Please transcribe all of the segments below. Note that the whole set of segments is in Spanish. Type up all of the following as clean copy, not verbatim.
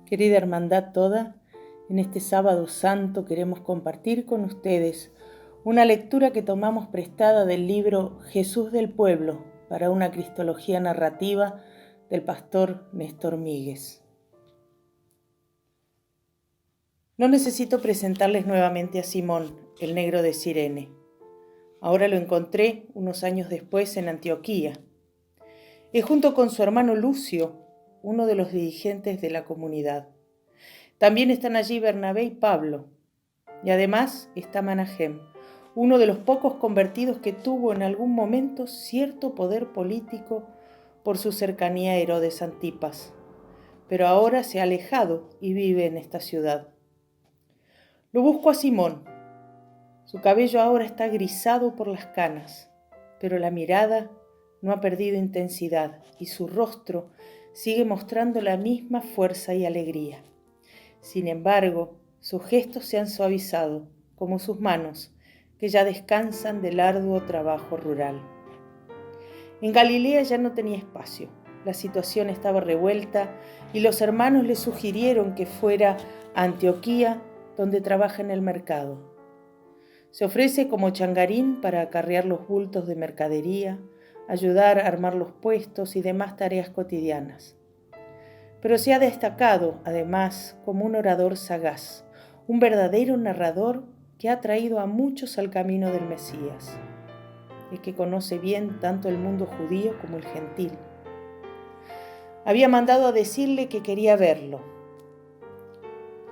Querida hermandad toda, en este sábado santo queremos compartir con ustedes una lectura que tomamos prestada del libro Jesús del Pueblo para una cristología narrativa del pastor Néstor Míguez. No necesito presentarles nuevamente a Simón, el negro de Cirene. Ahora lo encontré unos años después en Antioquía. Es junto con su hermano Lucio, uno de los dirigentes de la comunidad. También están allí Bernabé y Pablo. Y además está Manahem, uno de los pocos convertidos que tuvo en algún momento cierto poder político por su cercanía a Herodes Antipas, pero ahora se ha alejado y vive en esta ciudad. Lo busco a Simón. Su cabello ahora está grisado por las canas, pero la mirada no ha perdido intensidad y su rostro sigue mostrando la misma fuerza y alegría. Sin embargo, sus gestos se han suavizado, como sus manos, que ya descansan del arduo trabajo rural. En Galilea ya no tenía espacio, la situación estaba revuelta y los hermanos le sugirieron que fuera a Antioquía, donde trabaja en el mercado. Se ofrece como changarín para acarrear los bultos de mercadería, ayudar a armar los puestos y demás tareas cotidianas. Pero se ha destacado, además, como un orador sagaz, un verdadero narrador que ha traído a muchos al camino del Mesías. Es que conoce bien tanto el mundo judío como el gentil. Había mandado a decirle que quería verlo.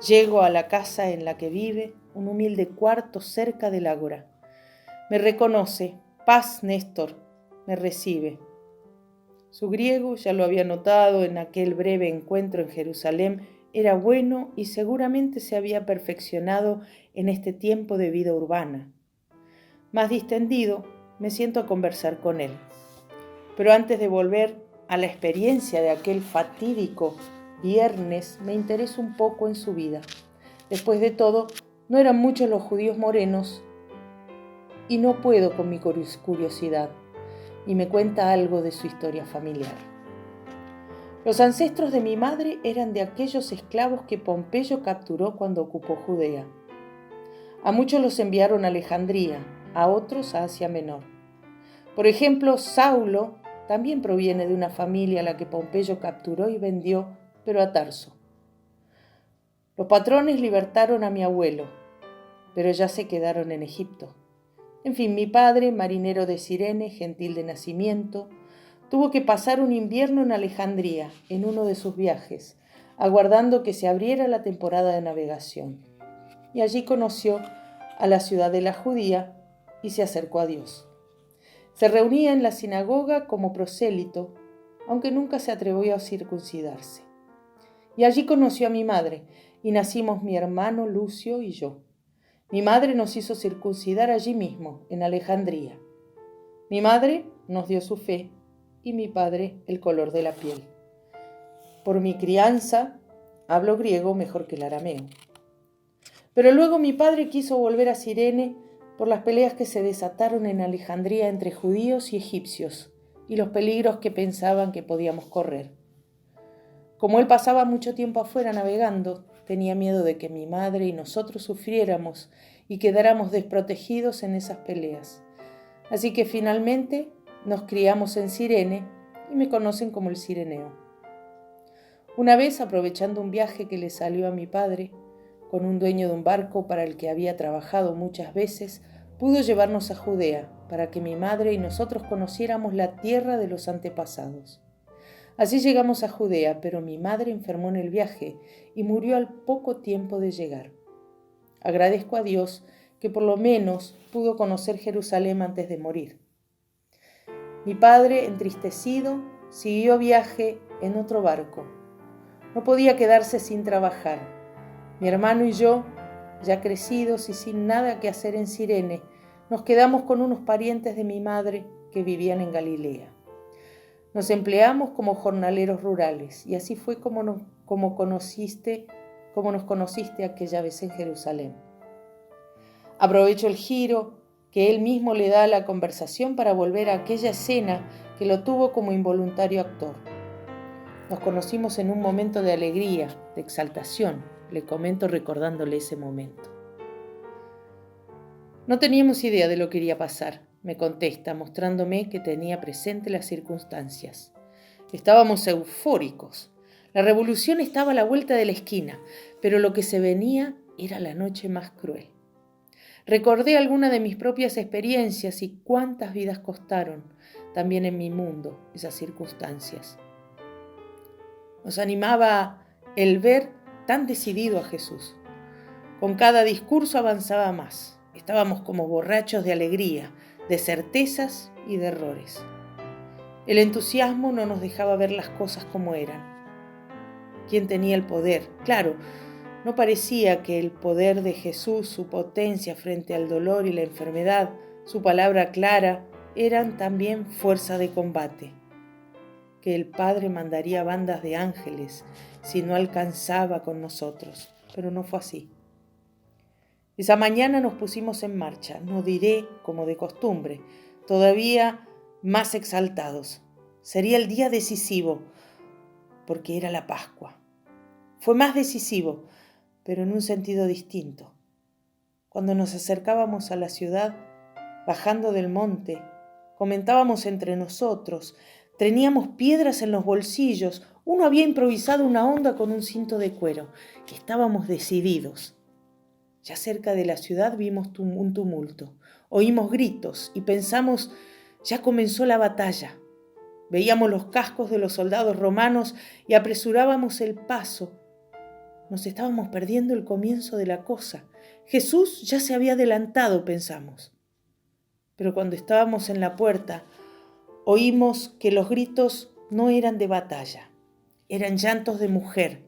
Llego a la casa en la que vive, un humilde cuarto cerca del ágora. Me reconoce, paz, Néstor, me recibe. Su griego, ya lo había notado en aquel breve encuentro en Jerusalén, era bueno y seguramente se había perfeccionado en este tiempo de vida urbana. Más distendido, me siento a conversar con él. Pero antes de volver a la experiencia de aquel fatídico viernes, me intereso un poco en su vida. Después de todo, no eran muchos los judíos morenos y no puedo con mi curiosidad. Y me cuenta algo de su historia familiar. Los ancestros de mi madre eran de aquellos esclavos que Pompeyo capturó cuando ocupó Judea. A muchos los enviaron a Alejandría, a otros a Asia Menor. Por ejemplo, Saulo también proviene de una familia a la que Pompeyo capturó y vendió, pero a Tarso. Los patrones libertaron a mi abuelo, pero ya se quedaron en Egipto. En fin, mi padre, marinero de Cirene, gentil de nacimiento, tuvo que pasar un invierno en Alejandría, en uno de sus viajes, aguardando que se abriera la temporada de navegación. Y allí conoció a la ciudadela judía y se acercó a Dios. Se reunía en la sinagoga como prosélito, aunque nunca se atrevió a circuncidarse. Y allí conoció a mi madre, y nacimos mi hermano Lucio y yo. Mi madre nos hizo circuncidar allí mismo, en Alejandría. Mi madre nos dio su fe y mi padre el color de la piel. Por mi crianza, hablo griego mejor que el arameo. Pero luego mi padre quiso volver a Cirene por las peleas que se desataron en Alejandría entre judíos y egipcios y los peligros que pensaban que podíamos correr. Como él pasaba mucho tiempo afuera navegando, tenía miedo de que mi madre y nosotros sufriéramos y quedáramos desprotegidos en esas peleas. Así que finalmente nos criamos en Cirene y me conocen como el Cireneo. Una vez, aprovechando un viaje que le salió a mi padre, con un dueño de un barco para el que había trabajado muchas veces, pudo llevarnos a Judea para que mi madre y nosotros conociéramos la tierra de los antepasados. Así llegamos a Judea, pero mi madre enfermó en el viaje y murió al poco tiempo de llegar. Agradezco a Dios que por lo menos pudo conocer Jerusalén antes de morir. Mi padre, entristecido, siguió viaje en otro barco. No podía quedarse sin trabajar. Mi hermano y yo, ya crecidos y sin nada que hacer en Cirene, nos quedamos con unos parientes de mi madre que vivían en Galilea. Nos empleamos como jornaleros rurales y así fue como nos conociste aquella vez en Jerusalén. Aprovecho el giro que él mismo le da a la conversación para volver a aquella escena que lo tuvo como involuntario actor. Nos conocimos en un momento de alegría, de exaltación, le comento recordándole ese momento. No teníamos idea de lo que iría a pasar, me contesta, mostrándome que tenía presente las circunstancias. Estábamos eufóricos. La revolución estaba a la vuelta de la esquina, pero lo que se venía era la noche más cruel. Recordé algunas de mis propias experiencias y cuántas vidas costaron también en mi mundo esas circunstancias. Nos animaba el ver tan decidido a Jesús. Con cada discurso avanzaba más. Estábamos como borrachos de alegría, de certezas y de errores. El entusiasmo no nos dejaba ver las cosas como eran. ¿Quién tenía el poder? Claro, no parecía que el poder de Jesús, su potencia frente al dolor y la enfermedad, su palabra clara, eran también fuerza de combate. Que el Padre mandaría bandas de ángeles si no alcanzaba con nosotros, pero no fue así. Esa mañana nos pusimos en marcha, no diré como de costumbre, todavía más exaltados. Sería el día decisivo, porque era la Pascua. Fue más decisivo, pero en un sentido distinto. Cuando nos acercábamos a la ciudad, bajando del monte, comentábamos entre nosotros, teníamos piedras en los bolsillos, uno había improvisado una honda con un cinto de cuero. Estábamos decididos. Ya cerca de la ciudad vimos un tumulto, oímos gritos y pensamos, ya comenzó la batalla. Veíamos los cascos de los soldados romanos y apresurábamos el paso. Nos estábamos perdiendo el comienzo de la cosa. Jesús ya se había adelantado, pensamos. Pero cuando estábamos en la puerta, oímos que los gritos no eran de batalla, eran llantos de mujer,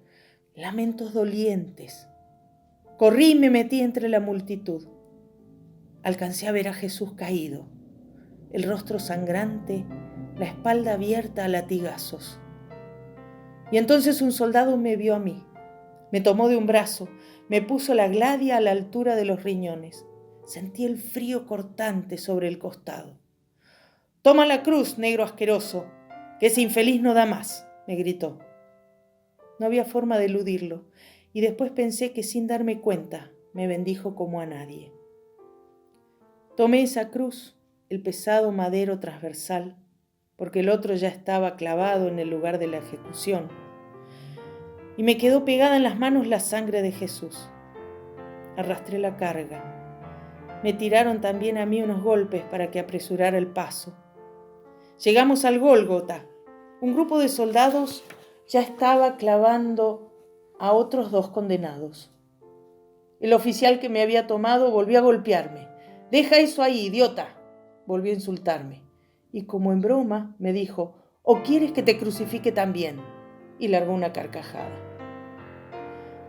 lamentos dolientes. Corrí y me metí entre la multitud. Alcancé a ver a Jesús caído, el rostro sangrante, la espalda abierta a latigazos. Y entonces un soldado me vio a mí, me tomó de un brazo, me puso la gladia a la altura de los riñones. Sentí el frío cortante sobre el costado. «Toma la cruz, negro asqueroso, que ese infeliz no da más», me gritó. No había forma de eludirlo, y después pensé que sin darme cuenta me bendijo como a nadie. Tomé esa cruz, el pesado madero transversal, porque el otro ya estaba clavado en el lugar de la ejecución, y me quedó pegada en las manos la sangre de Jesús. Arrastré la carga. Me tiraron también a mí unos golpes para que apresurara el paso. Llegamos al Gólgota. Un grupo de soldados ya estaba clavando a otros 2 condenados. El oficial que me había tomado volvió a golpearme. «Deja eso ahí, idiota», volvió a insultarme. Y como en broma me dijo, «¿O quieres que te crucifique también?», y largó una carcajada.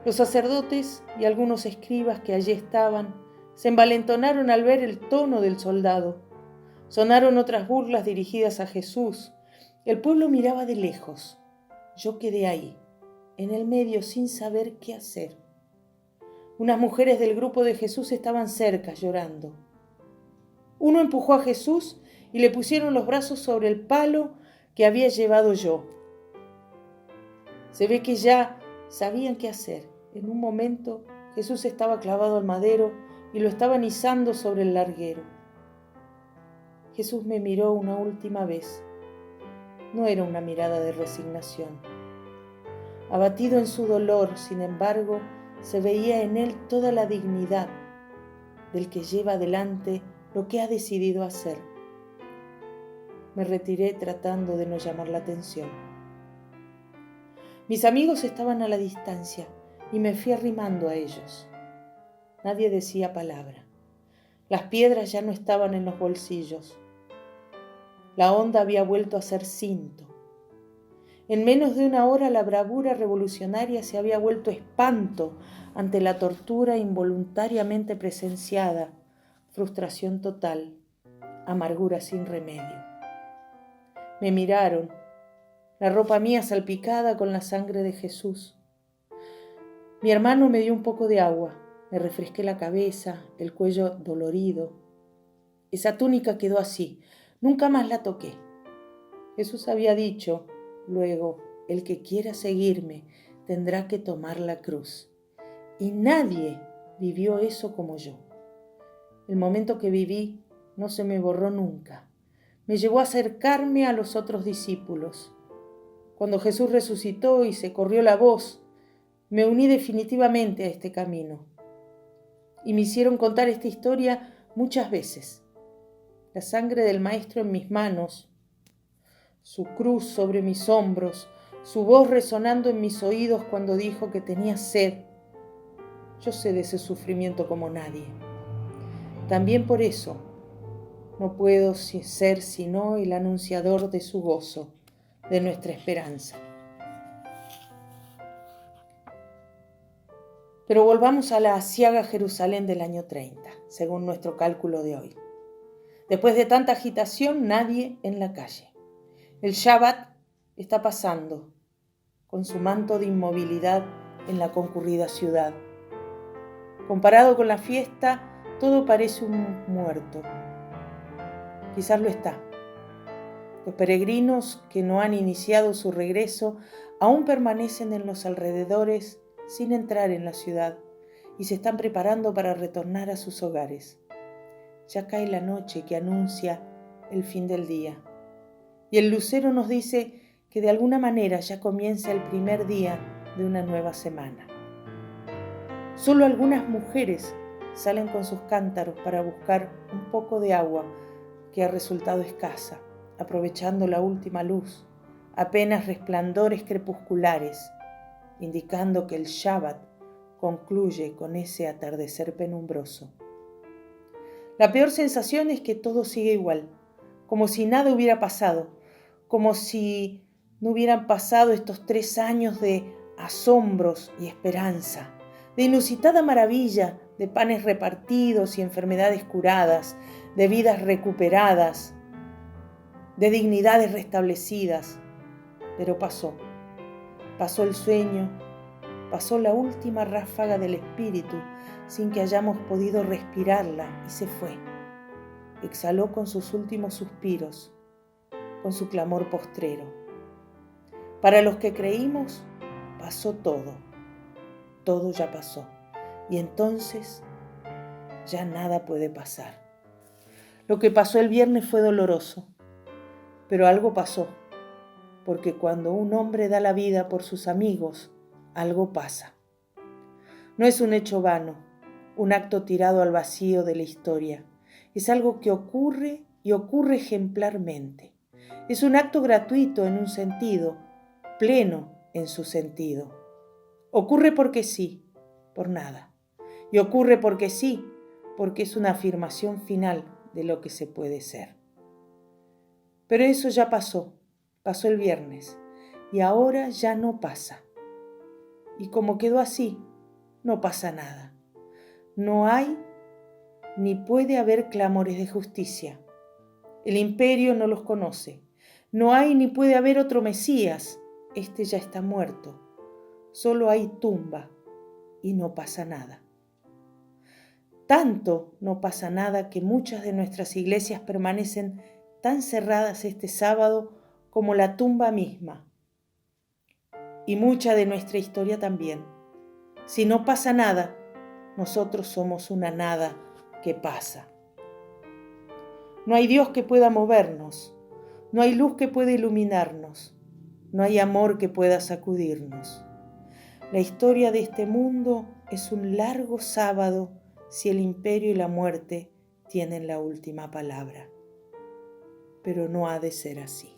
Los sacerdotes y algunos escribas que allí estaban se envalentonaron al ver el tono del soldado. Sonaron otras burlas dirigidas a Jesús. El pueblo miraba de lejos. Yo quedé ahí, en el medio, sin saber qué hacer. Unas mujeres del grupo de Jesús estaban cerca, llorando. Uno empujó a Jesús y le pusieron los brazos sobre el palo que había llevado yo. Se ve que ya sabían qué hacer. En un momento Jesús estaba clavado al madero y lo estaban izando sobre el larguero. Jesús me miró una última vez. No era una mirada de resignación. Abatido en su dolor, sin embargo, se veía en él toda la dignidad del que lleva adelante lo que ha decidido hacer. Me retiré tratando de no llamar la atención. Mis amigos estaban a la distancia y me fui arrimando a ellos. Nadie decía palabra. Las piedras ya no estaban en los bolsillos. La honda había vuelto a ser cinto. En menos de una hora la bravura revolucionaria se había vuelto espanto ante la tortura involuntariamente presenciada, frustración total, amargura sin remedio. Me miraron, la ropa mía salpicada con la sangre de Jesús. Mi hermano me dio un poco de agua, me refresqué la cabeza, el cuello dolorido. Esa túnica quedó así, nunca más la toqué. Jesús había dicho, luego, el que quiera seguirme tendrá que tomar la cruz. Y nadie vivió eso como yo. El momento que viví no se me borró nunca. Me llevó a acercarme a los otros discípulos. Cuando Jesús resucitó y se corrió la voz, me uní definitivamente a este camino. Y me hicieron contar esta historia muchas veces. La sangre del Maestro en mis manos, su cruz sobre mis hombros, su voz resonando en mis oídos cuando dijo que tenía sed. Yo sé de ese sufrimiento como nadie. También por eso no puedo ser sino el anunciador de su gozo, de nuestra esperanza. Pero volvamos a la aciaga Jerusalén del año 30, según nuestro cálculo de hoy. Después de tanta agitación, nadie en la calle. El Shabbat está pasando con su manto de inmovilidad en la concurrida ciudad. Comparado con la fiesta, todo parece un muerto. Quizás lo está. Los peregrinos que no han iniciado su regreso aún permanecen en los alrededores sin entrar en la ciudad y se están preparando para retornar a sus hogares. Ya cae la noche que anuncia el fin del día y el lucero nos dice que de alguna manera ya comienza el primer día de una nueva semana. Solo algunas mujeres salen con sus cántaros para buscar un poco de agua que ha resultado escasa, aprovechando la última luz, apenas resplandores crepusculares, indicando que el Shabbat concluye con ese atardecer penumbroso. La peor sensación es que todo sigue igual, como si nada hubiera pasado, como si no hubieran pasado estos 3 años de asombros y esperanza, de inusitada maravilla, de panes repartidos y enfermedades curadas, de vidas recuperadas, de dignidades restablecidas. Pero pasó el sueño, pasó la última ráfaga del espíritu sin que hayamos podido respirarla y se fue. Exhaló con sus últimos suspiros, con su clamor postrero. Para los que creímos, pasó todo ya pasó, y entonces ya nada puede pasar. Lo que pasó el viernes fue doloroso, pero algo pasó, porque cuando un hombre da la vida por sus amigos, algo pasa. No es un hecho vano, un acto tirado al vacío de la historia. Es algo que ocurre y ocurre ejemplarmente. Es un acto gratuito en un sentido, pleno en su sentido. Ocurre porque sí, por nada. Y ocurre porque sí, porque es una afirmación final de lo que se puede ser. Pero eso ya pasó el viernes, y ahora ya no pasa. Y como quedó así, no pasa nada. No hay ni puede haber clamores de justicia. El imperio no los conoce. No hay ni puede haber otro Mesías. Este ya está muerto. Solo hay tumba y no pasa nada. Tanto no pasa nada que muchas de nuestras iglesias permanecen tan cerradas este sábado como la tumba misma. Y mucha de nuestra historia también. Si no pasa nada, nosotros somos una nada que pasa. No hay Dios que pueda movernos, no hay luz que pueda iluminarnos, no hay amor que pueda sacudirnos. La historia de este mundo es un largo sábado si el imperio y la muerte tienen la última palabra. Pero no ha de ser así.